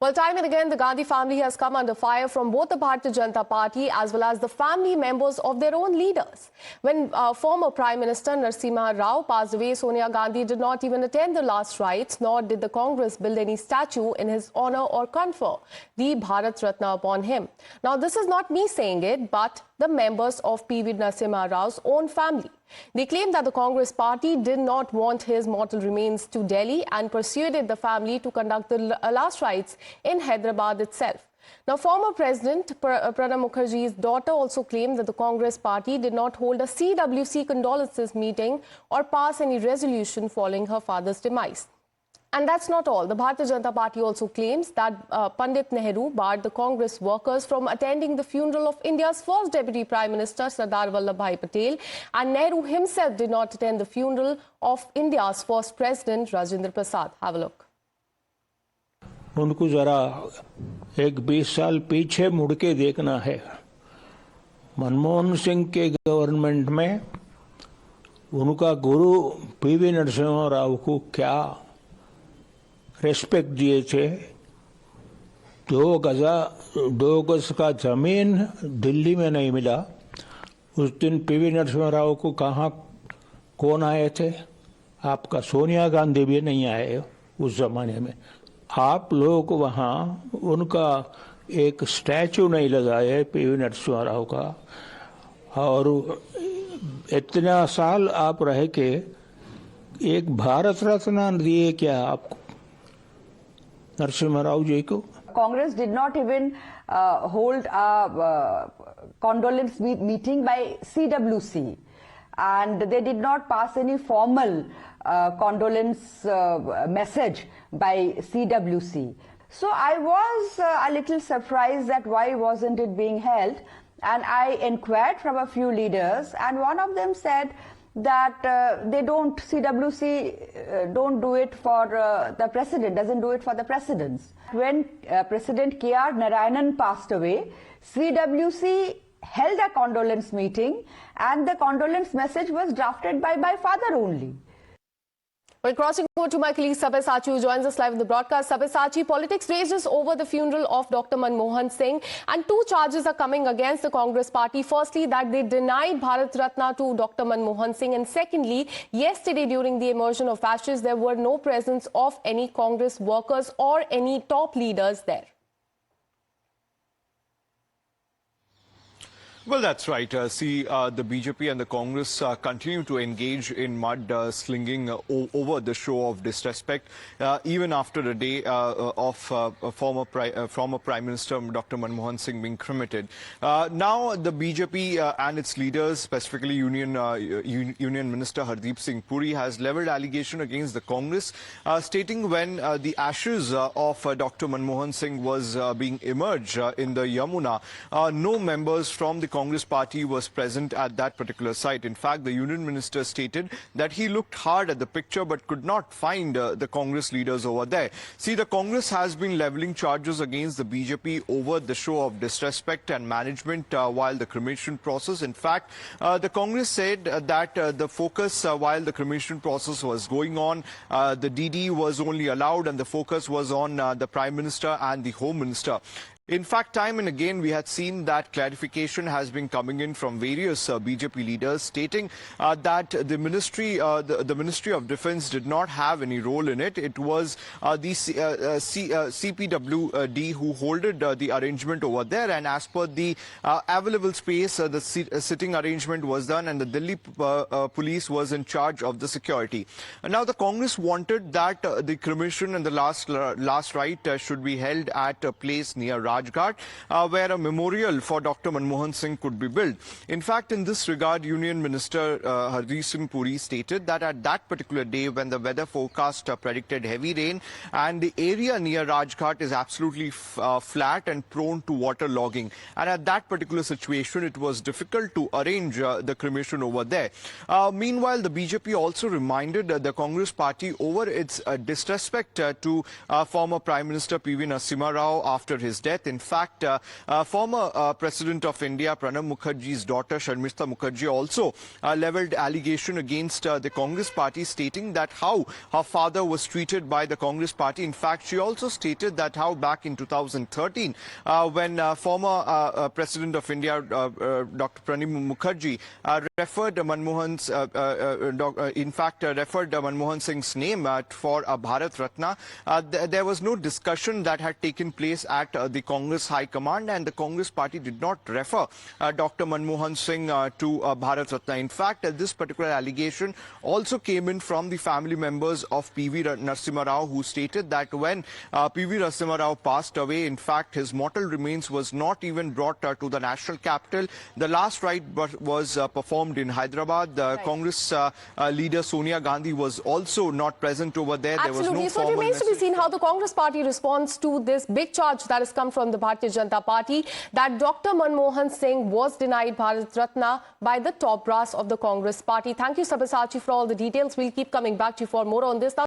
Well, time and again, the Gandhi family has come under fire from both the Bharatiya Janata Party as well as the family members of their own leaders. When former Prime Minister Narasimha Rao passed away, Sonia Gandhi did not even attend the last rites, nor did the Congress build any statue in his honor or confer the Bharat Ratna upon him. Now, this is not me saying it, but the members of P.V. Narasimha Rao's own family. They claim that the Congress party did not want his mortal remains to Delhi and persuaded the family to conduct the last rites in Hyderabad itself. Now, former President Pranab Mukherjee's daughter also claimed that the Congress party did not hold a CWC condolences meeting or pass any resolution following her father's demise. And that's not all. The Bharatiya Janata Party also claims that Pandit Nehru barred the Congress workers from attending the funeral of India's first Deputy Prime Minister, Sardar Vallabhbhai Patel, and Nehru himself did not attend the funeral of India's first President, Rajendra Prasad. Have a look. उनको जरा एक 20 साल पीछे मुड़ के देखना है। मनमोहन सिंह के गवर्नमेंट में उनका गुरु पीवी नरसिम्हा राव को क्या रेस्पेक्ट दिए थे। 2 गज का जमीन दिल्ली में नहीं मिला। उस दिन पीवी नरसिम्हा राव को कहाँ कौन आए थे? आपका सोनिया गांधी भी नहीं आए उस जमाने में। आप लोग वहाँ उनका एक स्टैचू नहीं लगाए पीवी नरसिम्हा राव का, और इतना साल आप रह के एक भारत रत्न दिए क्या आपको नरसिम्हा राव जी को? Congress did not even hold a condolence meeting by CWC, and they did not pass any formal condolence message by CWC. So I was a little surprised that why wasn't it being held, and I inquired from a few leaders, and one of them said that they don't, CWC don't do it for the president, doesn't do it for the presidents. When President K.R. Narayanan passed away, CWC held a condolence meeting, and the condolence message was drafted by my father only. Well, crossing over to my colleague Sabyasachi, who joins us live in the broadcast. Sabyasachi, politics rages over the funeral of Dr. Manmohan Singh, and 2 charges are coming against the Congress party. Firstly, that they denied Bharat Ratna to Dr. Manmohan Singh, and secondly, yesterday during the immersion of ashes, there were no presence of any Congress workers or any top leaders there. Well, that's right. The BJP and the Congress continue to engage in mud slinging over the show of disrespect, even after a day of former Prime Minister Dr. Manmohan Singh being cremated. Now, the BJP and its leaders, specifically Union Minister Hardeep Singh Puri, has leveled allegation against the Congress, stating when the ashes of Dr. Manmohan Singh was being immersed in the Yamuna, no members from the Congress party was present at that particular site. In fact, the Union Minister stated that he looked hard at the picture but could not find the Congress leaders over there. See, the Congress has been leveling charges against the BJP over the show of disrespect and management while the cremation process. In fact, the Congress said that the focus while the cremation process was going on, the DD was only allowed and the focus was on the Prime Minister and the Home Minister. In fact, time and again, we had seen that clarification has been coming in from various BJP leaders stating that the Ministry of Defence did not have any role in it. It was the CPWD who holded the arrangement over there, and as per the available space, the sitting arrangement was done, and the Delhi police was in charge of the security. Now, the Congress wanted that the cremation and the last rite should be held at a place near Rajghat, where a memorial for Dr. Manmohan Singh could be built. In fact, in this regard, Union Minister Hardeep Singh Puri stated that at that particular day, when the weather forecast predicted heavy rain and the area near Rajghat is absolutely flat and prone to water logging, and at that particular situation, it was difficult to arrange the cremation over there. Meanwhile, the BJP also reminded the Congress party over its disrespect to former Prime Minister P.V. Narasimha Rao after his death. death. In fact, former President of India, Pranab Mukherjee's daughter, Sharmista Mukherjee, also leveled allegation against the Congress party, stating that how her father was treated by the Congress party. In fact, she also stated that how back in 2013, when former President of India, Dr. Pranab Mukherjee, referred Manmohan Singh's name for a Bharat Ratna, there was no discussion that had taken place at the Congress High Command, and the Congress party did not refer Dr. Manmohan Singh to Bharat Ratna. In fact, this particular allegation also came in from the family members of P.V. Narasimha Rao, who stated that when P.V. Narasimha Rao passed away, in fact, his mortal remains was not even brought to the national capital. The last rite was performed in Hyderabad. The Congress leader Sonia Gandhi was also not present over there. Absolutely. There was no So it formal remains to be message. seen how the Congress party responds to this big charge that has come from the Bharatiya Janata Party that Dr. Manmohan Singh was denied Bharat Ratna by the top brass of the Congress party. Thank you, Sabyasachi, for all the details. We'll keep coming back to you for more on this. Now,